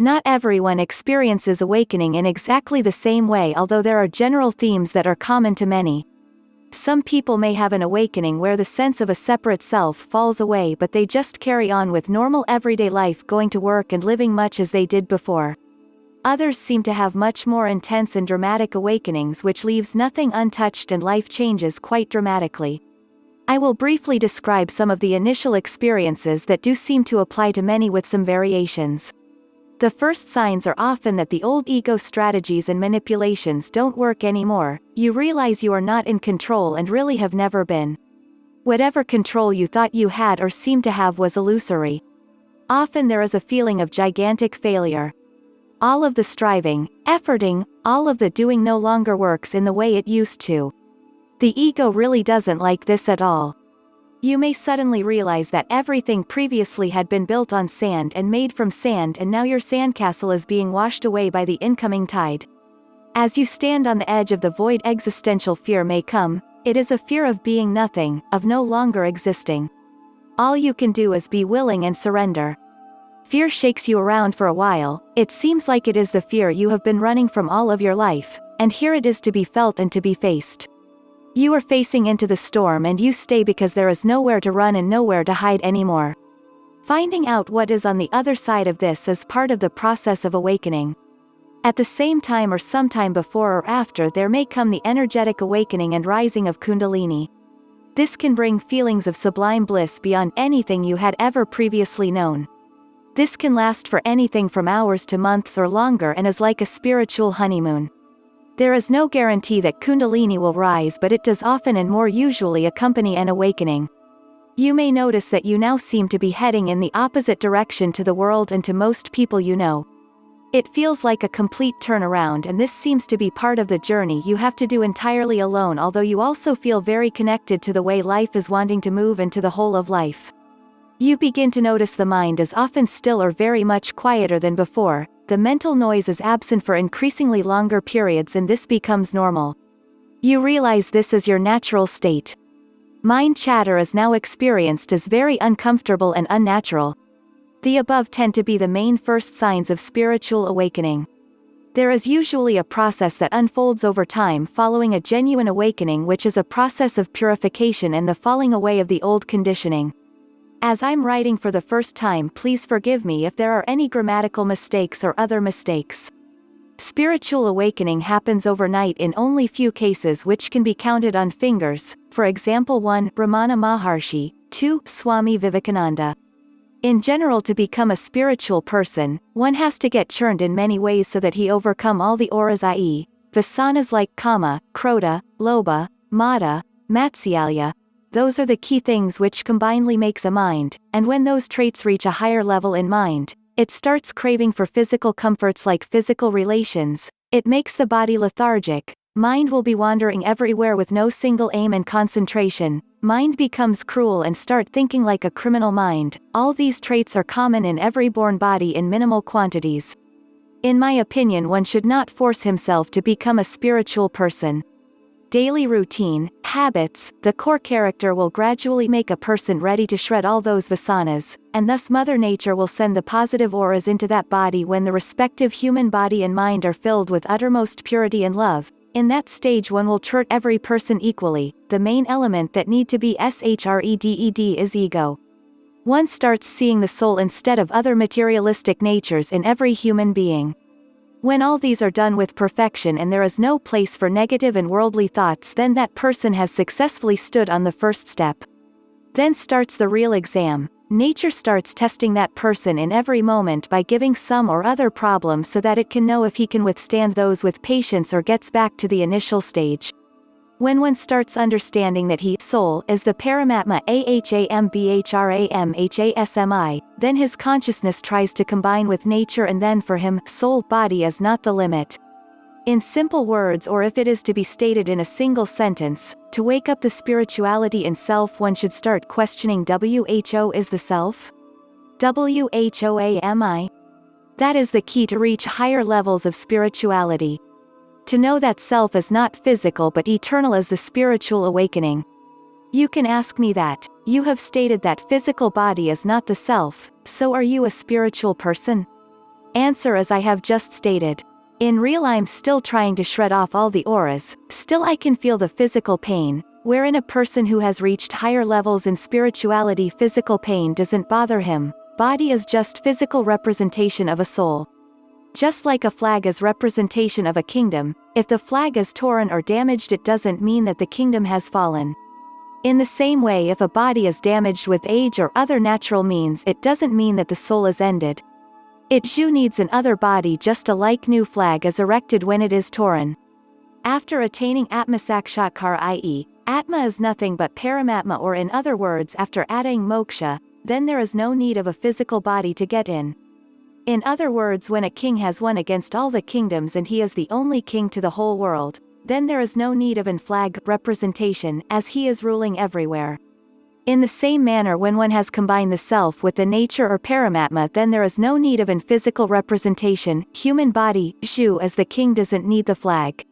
Not everyone experiences awakening in exactly the same way, although there are general themes that are common to many. Some people may have an awakening where the sense of a separate self falls away, but they just carry on with normal everyday life, going to work and living much as they did before. Others seem to have much more intense and dramatic awakenings, which leaves nothing untouched and life changes quite dramatically. I will briefly describe some of the initial experiences that do seem to apply to many, with some variations. The first signs are often that the old ego strategies and manipulations don't work anymore. You realize you are not in control and really have never been. Whatever control you thought you had or seemed to have was illusory. Often there is a feeling of gigantic failure. All of the striving, efforting, all of the doing no longer works in the way it used to. The ego really doesn't like this at all. You may suddenly realize that everything previously had been built on sand and made from sand, and now your sandcastle is being washed away by the incoming tide. As you stand on the edge of the void, existential fear may come. It is a fear of being nothing, of no longer existing. All you can do is be willing and surrender. Fear shakes you around for a while. It seems like it is the fear you have been running from all of your life, and here it is to be felt and to be faced. You are facing into the storm and you stay because there is nowhere to run and nowhere to hide anymore. Finding out what is on the other side of this is part of the process of awakening. At the same time or sometime before or after, there may come the energetic awakening and rising of Kundalini. This can bring feelings of sublime bliss beyond anything you had ever previously known. This can last for anything from hours to months or longer and is like a spiritual honeymoon. There is no guarantee that Kundalini will rise, but it does often and more usually accompany an awakening. You may notice that you now seem to be heading in the opposite direction to the world and to most people you know. It feels like a complete turnaround, and this seems to be part of the journey you have to do entirely alone, although you also feel very connected to the way life is wanting to move and to the whole of life. You begin to notice the mind is often still or very much quieter than before. The mental noise is absent for increasingly longer periods, and this becomes normal. You realize this is your natural state. Mind chatter is now experienced as very uncomfortable and unnatural. The above tend to be the main first signs of spiritual awakening. There is usually a process that unfolds over time following a genuine awakening, which is a process of purification and the falling away of the old conditioning. As I'm writing for the first time, please forgive me if there are any grammatical mistakes or other mistakes. Spiritual awakening happens overnight in only few cases, which can be counted on fingers. For example, 1. Ramana Maharshi, 2. Swami Vivekananda. In general, to become a spiritual person, one has to get churned in many ways so that he overcome all the auras, i.e., vasanas like kama, krodha, lobha, mada, matsyalya. Those are the key things which combinedly makes a mind, and when those traits reach a higher level in mind, it starts craving for physical comforts like physical relations. It makes the body lethargic. Mind will be wandering everywhere with no single aim and concentration. Mind becomes cruel and start thinking like a criminal mind. All these traits are common in every born body in minimal quantities. In my opinion, one should not force himself to become a spiritual person. Daily routine, habits, the core character will gradually make a person ready to shred all those vasanas, and thus Mother Nature will send the positive auras into that body when the respective human body and mind are filled with uttermost purity and love. In that stage one will treat every person equally. The main element that need to be shredded is ego. One starts seeing the soul instead of other materialistic natures in every human being. When all these are done with perfection and there is no place for negative and worldly thoughts, then that person has successfully stood on the first step. Then starts the real exam. Nature starts testing that person in every moment by giving some or other problem so that it can know if he can withstand those with patience or gets back to the initial stage. When one starts understanding that he, soul, is the Paramatma Ahambhramhasmi, then his consciousness tries to combine with nature, and then for him, soul, body is not the limit. In simple words, or if it is to be stated in a single sentence, to wake up the spirituality in self, one should start questioning who is the self? Whoami? That is the key to reach higher levels of spirituality. To know that self is not physical but eternal is the spiritual awakening. You can ask me that. You have stated that physical body is not the self, so are you a spiritual person? Answer: as I have just stated. In real I'm still trying to shred off all the auras, still I can feel the physical pain, wherein a person who has reached higher levels in spirituality physical pain doesn't bother him, body is just physical representation of a soul. Just like a flag is representation of a kingdom, if the flag is torn or damaged it doesn't mean that the kingdom has fallen. In the same way if a body is damaged with age or other natural means it doesn't mean that the soul is ended. It too needs an other body just a like new flag is erected when it is torn. After attaining Atma-sakshatkar, i.e., Atma is nothing but Paramatma, or in other words after attaining moksha, then there is no need of a physical body to get in. In other words, when a king has won against all the kingdoms and he is the only king to the whole world, then there is no need of an flag representation as he is ruling everywhere. In the same manner when one has combined the self with the nature or Paramatma then there is no need of an physical representation, human body, Zhu, as the king doesn't need the flag.